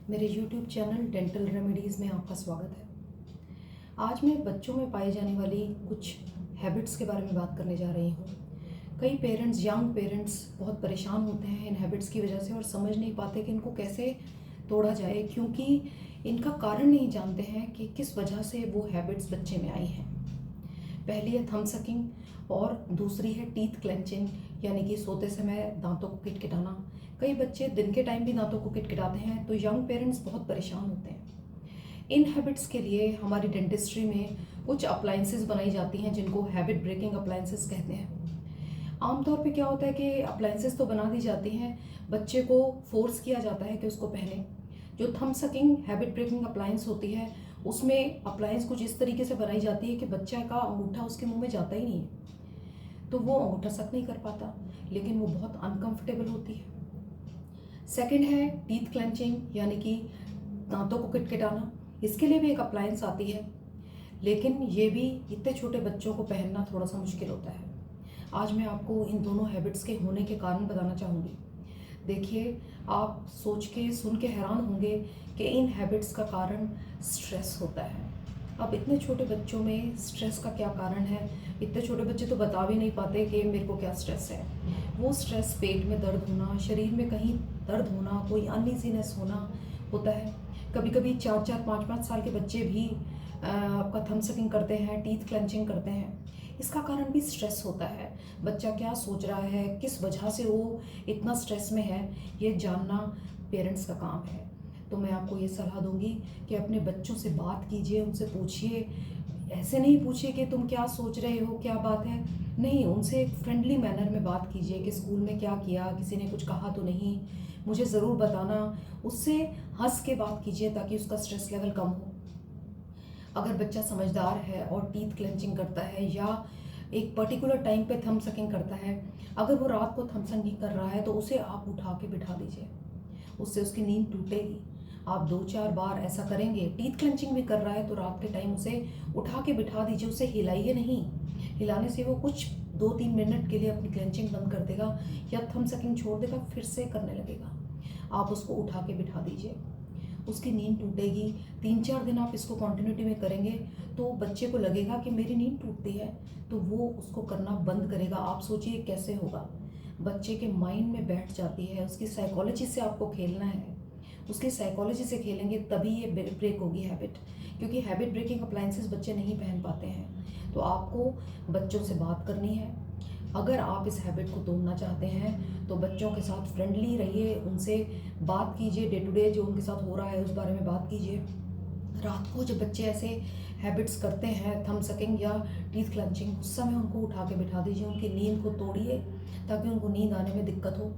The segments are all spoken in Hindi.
मेरे YouTube चैनल डेंटल रेमेडीज़ में आपका स्वागत है। आज मैं बच्चों में पाई जाने वाली कुछ हैबिट्स के बारे में बात करने जा रही हूँ। कई पेरेंट्स, यंग पेरेंट्स बहुत परेशान होते हैं इन हैबिट्स की वजह से और समझ नहीं पाते कि इनको कैसे तोड़ा जाए, क्योंकि इनका कारण नहीं जानते हैं कि किस वजह से वो हैबिट्स बच्चे में आई हैं। पहली है थंब सकिंग और दूसरी है टीथ क्लेंचिंग, यानी कि सोते समय दांतों को किटकिटाना। कई बच्चे दिन के टाइम भी दांतों को किटकिटाते हैं, तो यंग पेरेंट्स बहुत परेशान होते हैं। इन हैबिट्स के लिए हमारी डेंटिस्ट्री में कुछ अप्लाइंसेस बनाई जाती हैं जिनको हैबिट ब्रेकिंग अप्लाइंसेस कहते हैं। आमतौर पे क्या होता है कि अप्लाइंसेस तो बना दी जाती हैं, बच्चे को फोर्स किया जाता है कि उसको पहने। जो thumb sucking habit breaking appliances होती है उसमें अप्लायंस कुछ इस तरीके से बनाई जाती है कि बच्चा का अंगूठा उसके मुंह में जाता ही नहीं है, तो वो अंगूठा सक नहीं कर पाता, लेकिन वो बहुत अनकंफर्टेबल होती है। सेकंड है टीथ क्लेंचिंग, यानी कि दांतों को किटकिटाना। इसके लिए भी एक अप्लायंस आती है, लेकिन ये भी इतने छोटे बच्चों को पहनना थोड़ा सा मुश्किल होता है। आज मैं आपको इन दोनों हैबिट्स के होने के कारण बताना चाहूँगी। देखिए, आप सोच के सुन के हैरान होंगे कि इन हैबिट्स का कारण स्ट्रेस होता है। अब इतने छोटे बच्चों में स्ट्रेस का क्या कारण है? इतने छोटे बच्चे तो बता भी नहीं पाते कि मेरे को क्या स्ट्रेस है। वो स्ट्रेस पेट में दर्द होना, शरीर में कहीं दर्द होना, कोई अनईजीनेस होना होता है। कभी कभी 4-4, 5-5 साल के बच्चे भी आपका थंब सकिंग करते हैं, टीथ क्लेंचिंग करते हैं। इसका कारण भी स्ट्रेस होता है। बच्चा क्या सोच रहा है, किस वजह से वो इतना स्ट्रेस में है, ये जानना पेरेंट्स का काम है। तो मैं आपको ये सलाह दूंगी कि अपने बच्चों से बात कीजिए, उनसे पूछिए। ऐसे नहीं पूछिए कि तुम क्या सोच रहे हो, क्या बात है। नहीं, उनसे एक फ्रेंडली मैनर में बात कीजिए कि स्कूल में क्या किया, किसी ने कुछ कहा तो नहीं, मुझे ज़रूर बताना। उससे हंस के बात कीजिए ताकि उसका स्ट्रेस लेवल कम हो। अगर बच्चा समझदार है और टीथ क्लेंचिंग करता है या एक पर्टिकुलर टाइम पे थंब सकिंग करता है, अगर वो रात को थंब सकिंग कर रहा है तो उसे आप उठा के बिठा दीजिए, उससे उसकी नींद टूटेगी। आप 2-4 बार ऐसा करेंगे। टीथ क्लेंचिंग भी कर रहा है तो रात के टाइम उसे उठा के बिठा दीजिए, उसे हिलाइए नहीं। हिलाने से वो कुछ 2-3 मिनट के लिए अपनी क्लेंचिंग बंद कर देगा या थंब सकिंग छोड़ देगा, फिर से करने लगेगा। आप उसको उठा के बिठा दीजिए, उसकी नींद टूटेगी। 3-4 दिन आप इसको कंटिन्यूटी में करेंगे तो बच्चे को लगेगा कि मेरी नींद टूटती है, तो वो उसको करना बंद करेगा। आप सोचिए कैसे होगा। बच्चे के माइंड में बैठ जाती है, उसकी साइकोलॉजी से आपको खेलना है। उसकी साइकोलॉजी से खेलेंगे तभी ये ब्रेक होगी हैबिट, क्योंकि हैबिट ब्रेकिंग अप्लायंसेस बच्चे नहीं पहन पाते हैं। तो आपको बच्चों से बात करनी है। अगर आप इस हैबिट को तोड़ना चाहते हैं तो बच्चों के साथ फ्रेंडली रहिए, उनसे बात कीजिए, डे टू डे जो उनके साथ हो रहा है उस बारे में बात कीजिए। रात को जब बच्चे ऐसे हैबिट्स करते हैं, थंब सकिंग या टीथ क्लेंचिंग, उस समय उनको उठा के बिठा दीजिए, उनकी नींद को तोड़िए ताकि उनको नींद आने में दिक्कत हो।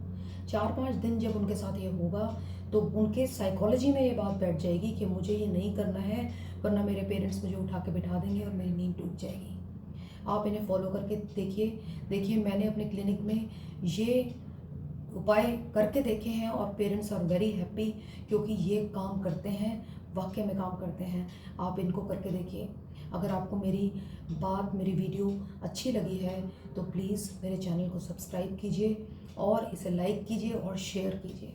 4-5 दिन जब उनके साथ ये होगा तो उनके साइकोलॉजी में ये बात बैठ जाएगी कि मुझे ये नहीं करना है, वरना मेरे पेरेंट्स मुझे उठा के बिठा देंगे और मेरी नींद टूट जाएगी। आप इन्हें फॉलो करके देखिए मैंने अपने क्लिनिक में ये उपाय करके देखे हैं और पेरेंट्स आर वेरी हैप्पी, क्योंकि ये काम करते हैं, वाकई में काम करते हैं। आप इनको करके देखिए। अगर आपको मेरी वीडियो अच्छी लगी है तो प्लीज़ मेरे चैनल को सब्सक्राइब कीजिए और इसे लाइक कीजिए और शेयर कीजिए।